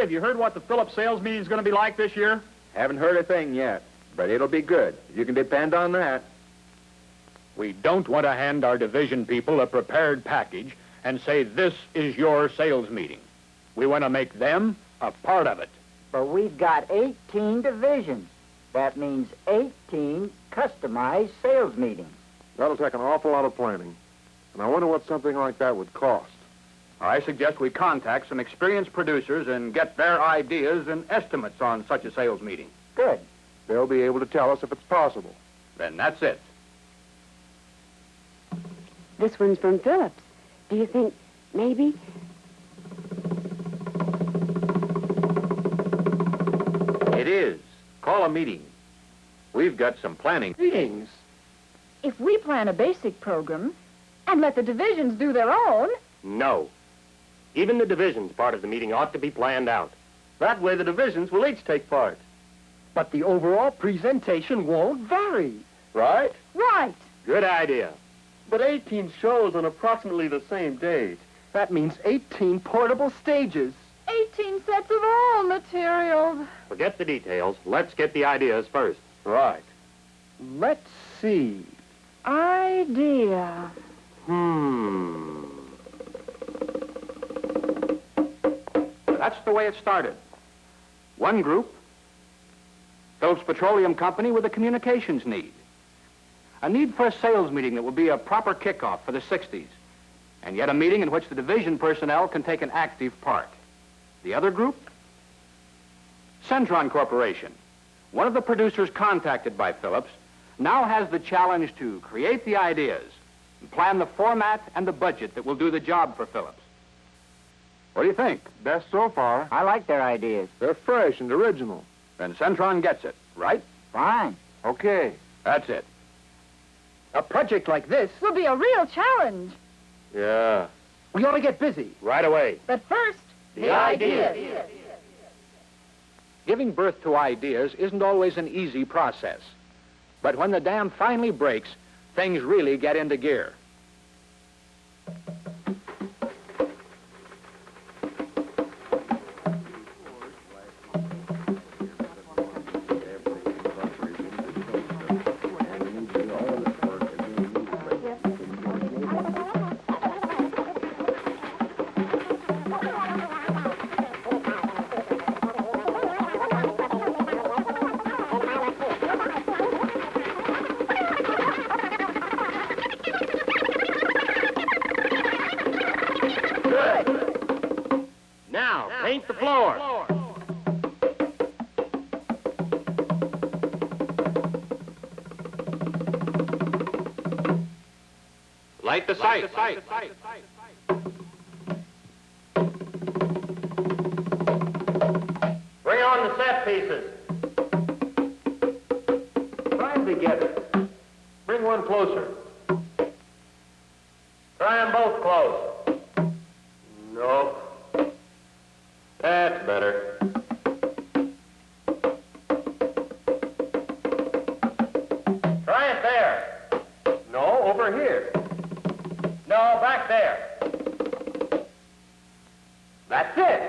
have you heard what the Phillips sales meeting is going to be like this year? Haven't heard a thing yet, but it'll be good. You can depend on that. We don't want to hand our division people a prepared package and say this is your sales meeting. We want to make them a part of it. But we've got 18 divisions. That means 18 customized sales meetings. That'll take an awful lot of planning. And I wonder what something like that would cost. I suggest we contact some experienced producers and get their ideas and estimates on such a sales meeting. Good. They'll be able to tell us if it's possible. Then that's it. This one's from Phillips. Do you think maybe? It is. Call a meeting. We've got some planning. Meetings? If we plan a basic program and let the divisions do their own... No. Even the divisions part of the meeting ought to be planned out. That way the divisions will each take part. But the overall presentation won't vary. Right? Right. Good idea. But 18 shows on approximately the same date. That means 18 portable stages. 18 sets of all materials. Forget the details. Let's get the ideas first. Right. Let's see. Idea. That's the way it started. One group, Phillips Petroleum Company with a communications need. A need for a sales meeting that will be a proper kickoff for the 60s, and yet a meeting in which the division personnel can take an active part. The other group? Centron Corporation. One of the producers contacted by Phillips now has the challenge to create the ideas and plan the format and the budget that will do the job for Phillips. What do you think? Best so far. I like their ideas. They're fresh and original. Then Centron gets it, right? Fine. Okay. That's it. A project like this... Will be a real challenge. Yeah. We ought to get busy. Right away. But first, The ideas. Giving birth to ideas isn't always an easy process. But when the dam finally breaks, things really get into gear. Now, paint the floor. Light the sight. Bring on the set pieces. Try them together. Bring one closer. Try them both close. Nope. That's better. Try it there. No, over here. No, back there. That's it.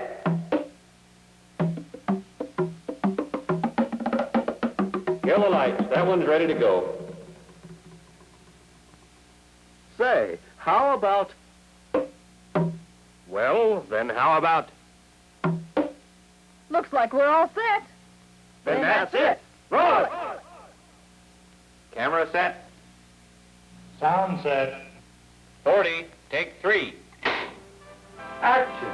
Kill the lights. That one's ready to go. Say, how about... Well, then how about... looks like we're all set. Then that's it. Roll it. Camera set. Sound set. 40, take 3. Action.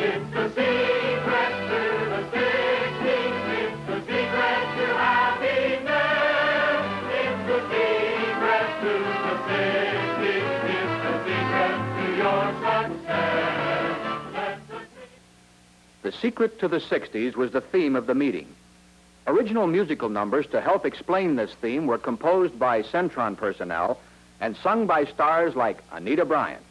It's the secret to the 60s. It's the secret to happiness. It's the secret to the 60s. It's the secret to your success. Let's The secret to the 60s was the theme of the meeting. Original musical numbers to help explain this theme were composed by Centron personnel and sung by stars like Anita Bryant.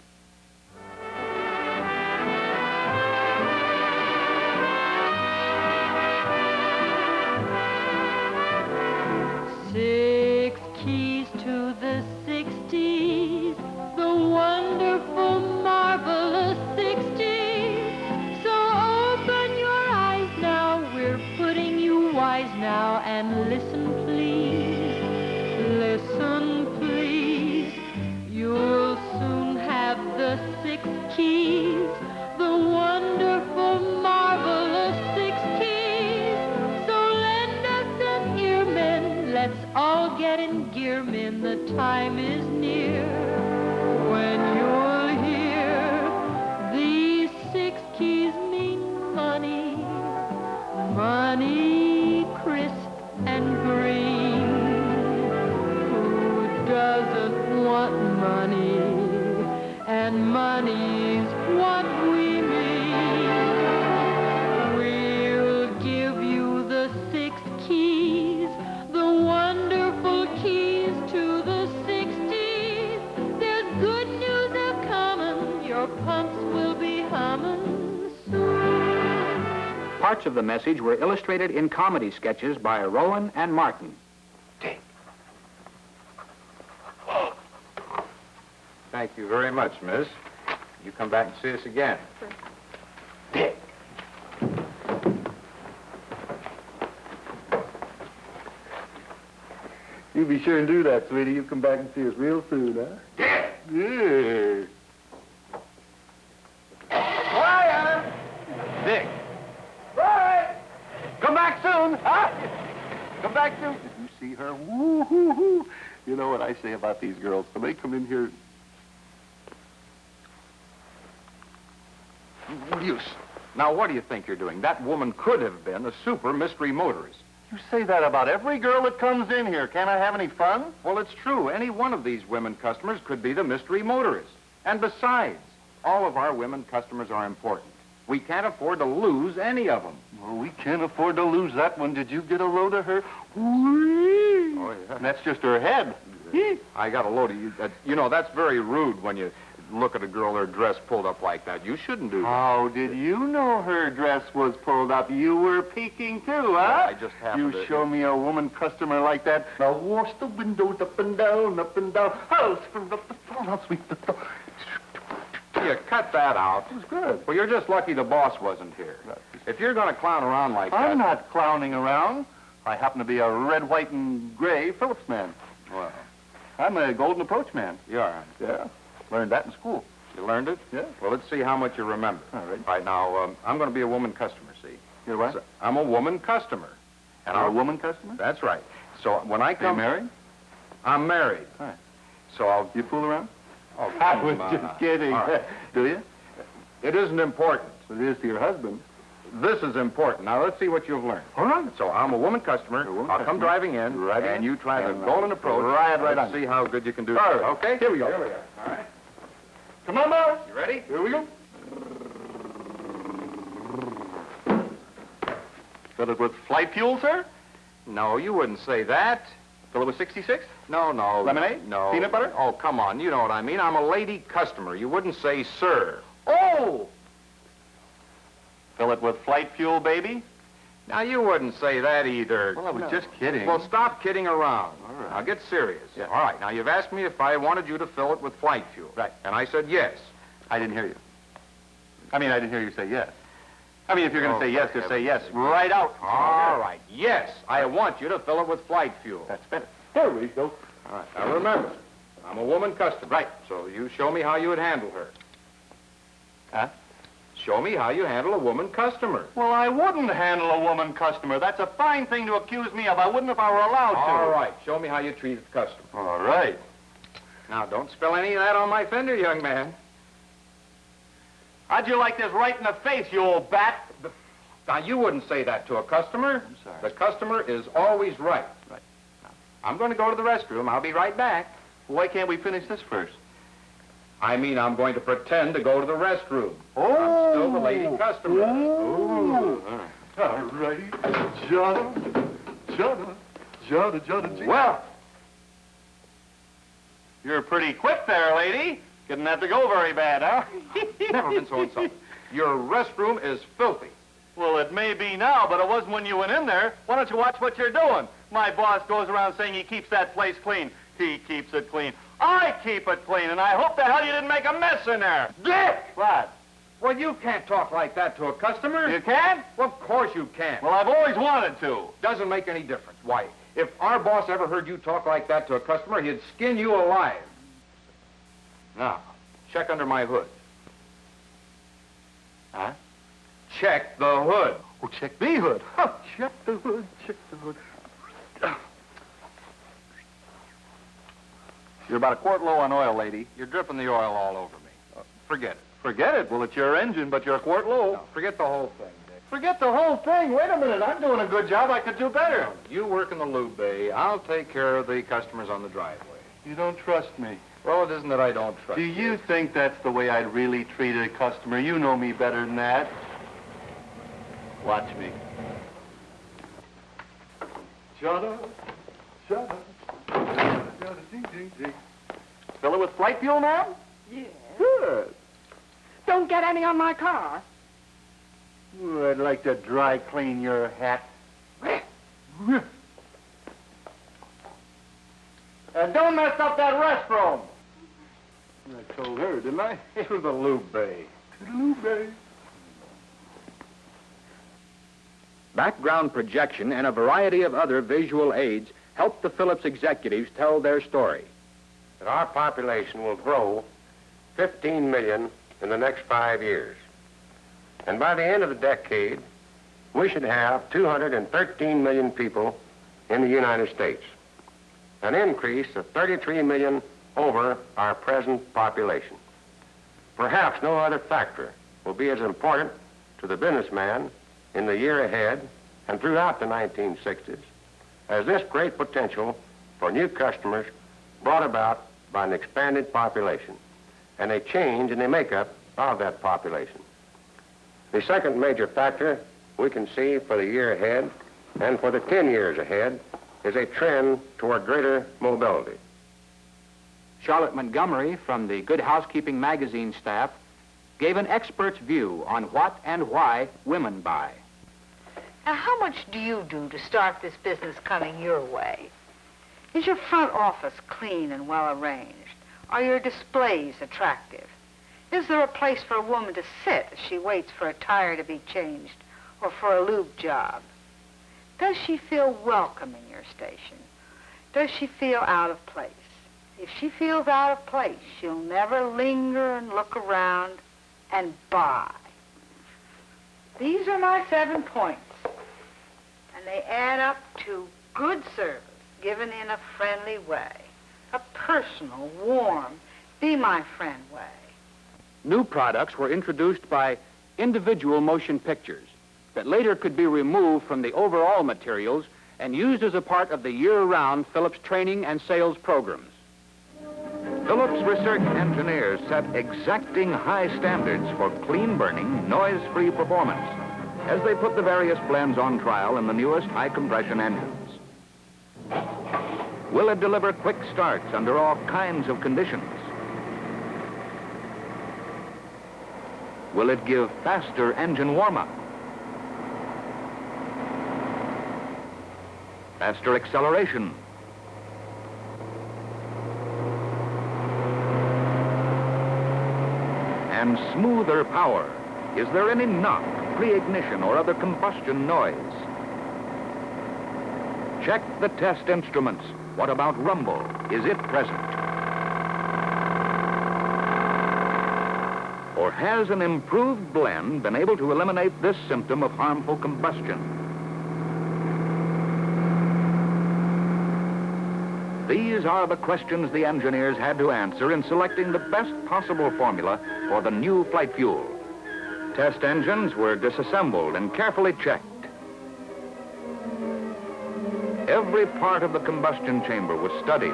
sunny, crisp, and green. Who doesn't want money? And money's what we mean. We'll give you the 6 keys, the wonderful keys to the 60s. There's good news a-comin', your pumps will be hummin' soon. Parts of the message were illustrated in comedy sketches by Rowan and Martin. Thank you very much, miss. You come back and see us again. Dick. You be sure and do that, sweetie. You come back and see us real soon, huh? Dick! Yeah. Ryan! Dick! Ryan! Come back soon, huh? Come back soon. Did you see her? Woo-hoo-hoo. You know what I say about these girls. When they come in here... Use. Now, what do you think you're doing? That woman could have been a super mystery motorist. You say that about every girl that comes in here. Can't I have any fun? Well, it's true. Any one of these women customers could be the mystery motorist. And besides, all of our women customers are important. We can't afford to lose any of them. Well, we can't afford to lose that one. Did you get a load of her? Whee! Oh, yeah. That's just her head. I got a load of you. You know, that's very rude when you look at a girl, her dress pulled up like that. You shouldn't do that. How did you know her dress was pulled up? You were peeking too, huh? I just happened to... You show me a woman customer like that. Now wash the windows up and down, up and down. I'll screw up the phone, I'll sweep the door. You cut that out. It was good. Well, you're just lucky the boss wasn't here. If you're going to clown around like that... I'm not clowning around. I happen to be a red, white, and gray Phillips man. Well, I'm a golden approach man. you are. Yeah. Learned that in school. You learned it? Yeah. Well, let's see how much you remember. All right. Right now, I'm going to be a woman customer, see? You're what? So, I'm a woman customer. And You're a I'll- woman customer? That's right. So when I Are you come... married? I'm married. All right. So I'll... You fool around? Oh, I come was on. just kidding. All right. Do you? It isn't important. It is to your husband. This is important. Now, let's see what you've learned. All right. So I'm a woman customer. You're a woman I'll come customer. driving in, Driving and in. you try the And, golden approach. right Let's on. see how good you can do. All that. right. Okay? Here we go. Here we are. All right. Come on, boss. You ready? Here we go. Fill it with flight fuel, sir? No, you wouldn't say that. Fill it with 66? No. Lemonade? No. Peanut butter? Oh, come on. You know what I mean. I'm a lady customer. You wouldn't say sir. Oh! Fill it with flight fuel, baby? Now, you wouldn't say that either. Well, I was just kidding. Well, stop kidding around. All right. Now, get serious. Yeah. All right. Now, you've asked me if I wanted you to fill it with flight fuel. Right. And I said yes. I didn't hear you. I didn't hear you say yes. If you're going Oh, to say yes, for just say heaven's yes. sake. Right out. All right. Yes, I want you to fill it with flight fuel. That's better. There we go. All right. Now, remember, I'm a woman customer. Right. So you show me how you would handle her. Huh? Show me how you handle a woman customer. Well, I wouldn't handle a woman customer. That's a fine thing to accuse me of. I wouldn't if I were allowed to. All right. Show me how you treat the customer. All right. Now, don't spill any of that on my fender, young man. How'd you like this right in the face, you old bat? Now, you wouldn't say that to a customer. I'm sorry. The customer is always right. Right. I'm going to go to the restroom. I'll be right back. Why can't we finish this first? I mean, I'm going to pretend to go to the restroom. Oh. I'm still the lady customer. Oh. All righty. Johnny. Well, you're pretty quick there, lady. Didn't have to go very bad, huh? Never been so insulted. Your restroom is filthy. Well, it may be now, but it wasn't when you went in there. Why don't you watch what you're doing? My boss goes around saying he keeps that place clean. He keeps it clean. I keep it clean, and I hope the hell you didn't make a mess in there. Dick! What? Well, you can't talk like that to a customer. You can? Well, of course you can. Well, I've always wanted to. Doesn't make any difference. Why? If our boss ever heard you talk like that to a customer, he'd skin you alive. Now, check under my hood. Huh? Check the hood. Oh, check the hood. Huh. Check the hood, check the hood. You're about a quart low on oil, lady. You're dripping the oil all over me. Forget it. Forget it. Well, it's your engine, but you're a quart low. No, forget the whole thing, Dick. Forget the whole thing. Wait a minute. I'm doing a good job. I could do better. You work in the lube bay. I'll take care of the customers on the driveway. You don't trust me. Well, it isn't that I don't trust Do you think that's the way I'd really treat a customer? You know me better than that. Watch me. Shut up. Shut up. Ding, ding, ding. Fill it with flight fuel now? Yeah. Good. Don't get any on my car. Ooh, I'd like to dry clean your hat. Don't mess up that restroom. I told her, didn't I? To the lube bay. To the lube bay. Background projection and a variety of other visual aids help the Phillips executives tell their story. That our population will grow 15 million in the next 5 years. And by the end of the decade, we should have 213 million people in the United States, an increase of 33 million over our present population. Perhaps no other factor will be as important to the businessman in the year ahead and throughout the 1960s as this great potential for new customers brought about by an expanded population and a change in the makeup of that population. The second major factor we can see for the year ahead and for the 10 years ahead is a trend toward greater mobility. Charlotte Montgomery from the Good Housekeeping magazine staff gave an expert's view on what and why women buy. Now, how much do you do to start this business coming your way? Is your front office clean and well arranged? Are your displays attractive? Is there a place for a woman to sit as she waits for a tire to be changed or for a lube job? Does she feel welcome in your station? Does she feel out of place? If she feels out of place, she'll never linger and look around and buy. These are my 7 points, and they add up to good service given in a friendly way, a personal, warm, be my friend way. New products were introduced by individual motion pictures that later could be removed from the overall materials and used as a part of the year-round Phillips training and sales programs. Phillips research engineers set exacting high standards for clean-burning, noise-free performance as they put the various blends on trial in the newest high-compression engines. Will it deliver quick starts under all kinds of conditions? Will it give faster engine warm-up? Faster acceleration? And smoother power? Is there any knock, pre-ignition, or other combustion noise? Check the test instruments. What about rumble? Is it present? Or has an improved blend been able to eliminate this symptom of harmful combustion? These are the questions the engineers had to answer in selecting the best possible formula for the new flight fuel. Test engines were disassembled and carefully checked. Every part of the combustion chamber was studied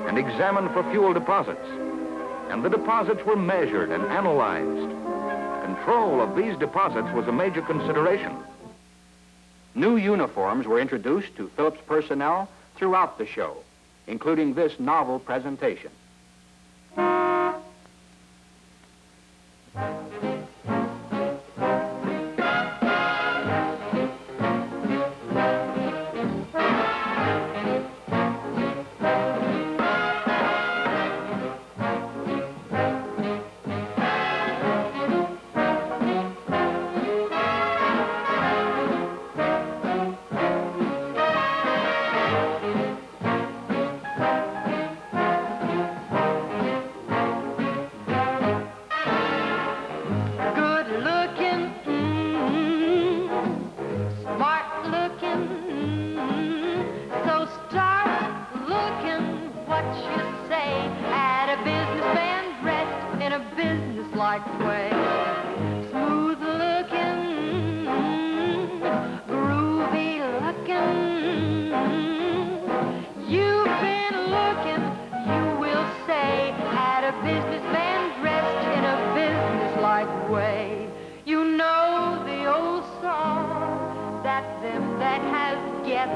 and examined for fuel deposits, and the deposits were measured and analyzed. Control of these deposits was a major consideration. New uniforms were introduced to Phillips personnel throughout the show, including this novel presentation. them that has gets.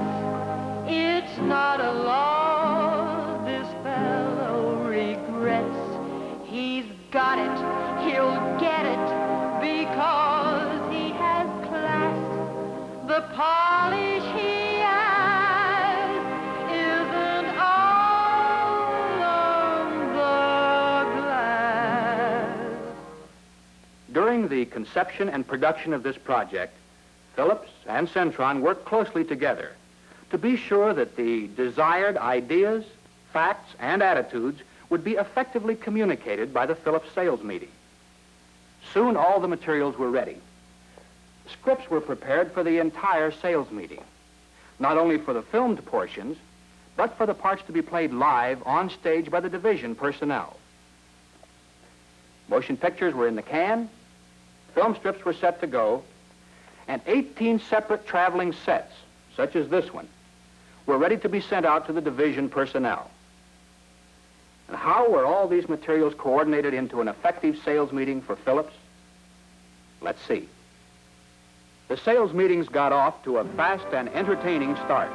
It's not a law this fellow regrets. He's got it, he'll get it, because he has class. The polish he has isn't all on the glass. During the conception and production of this project, Phillips and Centron worked closely together to be sure that the desired ideas, facts, and attitudes would be effectively communicated by the Phillips sales meeting. Soon all the materials were ready. Scripts were prepared for the entire sales meeting, not only for the filmed portions, but for the parts to be played live on stage by the division personnel. Motion pictures were in the can, film strips were set to go, and 18 separate traveling sets, such as this one, were ready to be sent out to the division personnel. And how were all these materials coordinated into an effective sales meeting for Phillips? Let's see. The sales meetings got off to a fast and entertaining start.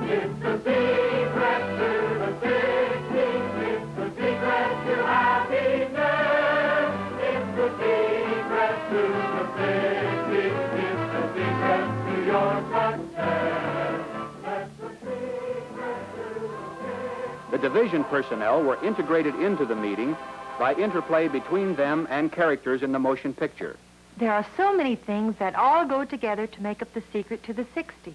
It's the secret to the 60s. It's the secret to happiness. It's the secret to the 60s. It's the secret to your success. That's the secret to The division personnel were integrated into the meeting by interplay between them and characters in the motion picture. There are so many things that all go together to make up the secret to the 60s.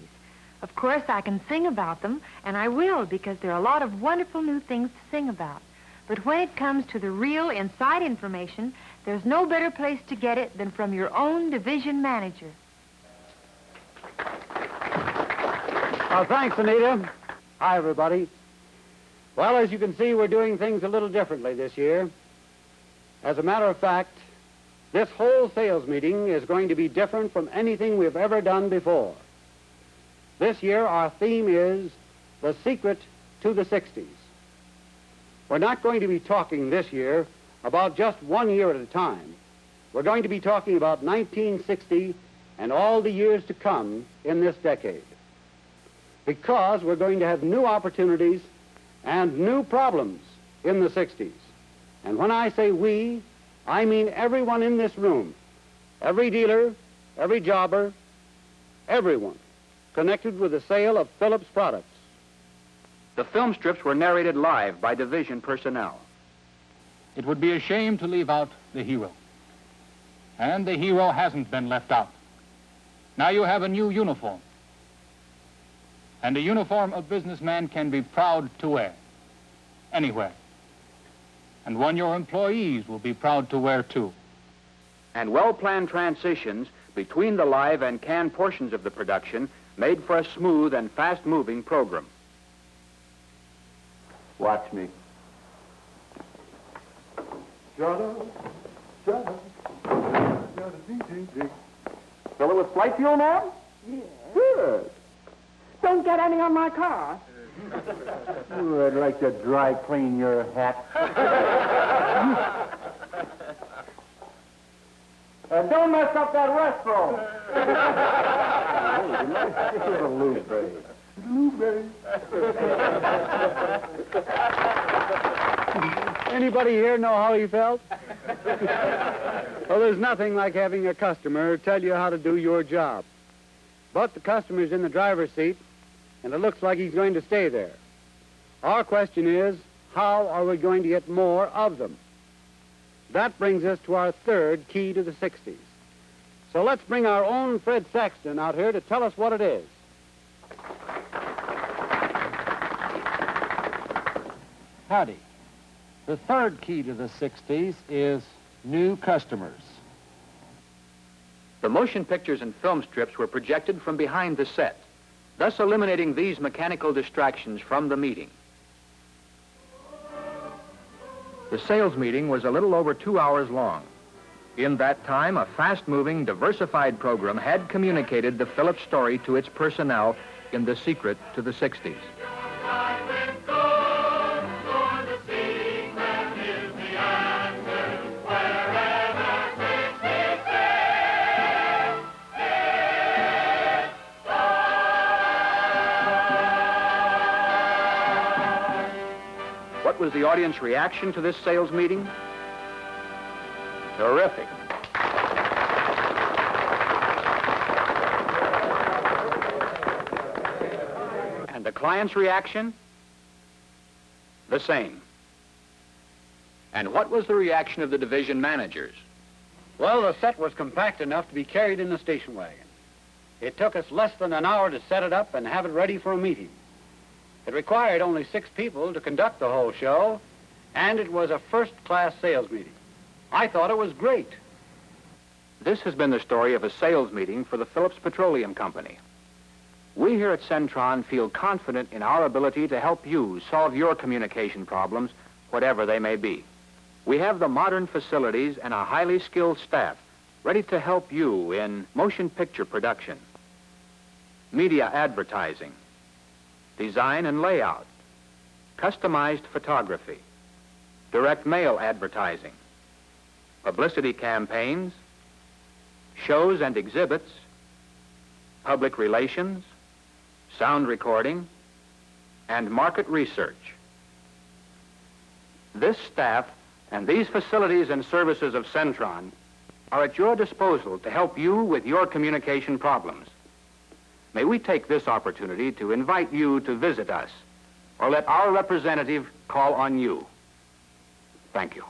Of course, I can sing about them, and I will, because there are a lot of wonderful new things to sing about. But when it comes to the real inside information, there's no better place to get it than from your own division manager. Oh, thanks, Anita. Hi, everybody. Well, as you can see, we're doing things a little differently this year. As a matter of fact, this whole sales meeting is going to be different from anything we've ever done before. This year, our theme is The Secret to the 60s. We're not going to be talking this year about just 1 year at a time. We're going to be talking about 1960 and all the years to come in this decade. Because we're going to have new opportunities and new problems in the 60s. And when I say we, I mean everyone in this room. Every dealer, every jobber, everyone connected with the sale of Phillips products. The film strips were narrated live by division personnel. It would be a shame to leave out the hero. And the hero hasn't been left out. Now you have a new uniform. And a uniform a businessman can be proud to wear, anywhere. And one your employees will be proud to wear, too. And well-planned transitions between the live and canned portions of the production made for a smooth and fast-moving program. Watch me. Shut up, shut up, shut up, ding, ding, ding. Fill it with flight fuel now? Yeah. Good. Don't get any on my car. Ooh, I'd like to dry clean your hat. Don't mess up that restroom. Little blueberry. Blueberry. Anybody here know how he felt? Well, there's nothing like having a customer tell you how to do your job. But the customer's in the driver's seat, and it looks like he's going to stay there. Our question is, how are we going to get more of them? That brings us to our third key to the 60s. So let's bring our own Fred Saxton out here to tell us what it is. Howdy. The third key to the 60s is new customers. The motion pictures and film strips were projected from behind the set, thus eliminating these mechanical distractions from the meeting. The sales meeting was a little over 2 hours long. In that time, a fast-moving, diversified program had communicated the Phillips story to its personnel in The Secret to the 60s. what was the audience reaction to this sales meeting? Terrific. And the client's reaction? The same. And what was the reaction of the division managers? Well, the set was compact enough to be carried in the station wagon. It took us less than an hour to set it up and have it ready for a meeting. It required only 6 people to conduct the whole show, and it was a first-class sales meeting. I thought it was great. This has been the story of a sales meeting for the Phillips Petroleum Company. We here at Centron feel confident in our ability to help you solve your communication problems, whatever they may be. We have the modern facilities and a highly skilled staff ready to help you in motion picture production, media advertising, design and layout, customized photography, direct mail advertising, publicity campaigns, shows and exhibits, public relations, sound recording, and market research. This staff and these facilities and services of Centron are at your disposal to help you with your communication problems. May we take this opportunity to invite you to visit us or let our representative call on you. Thank you.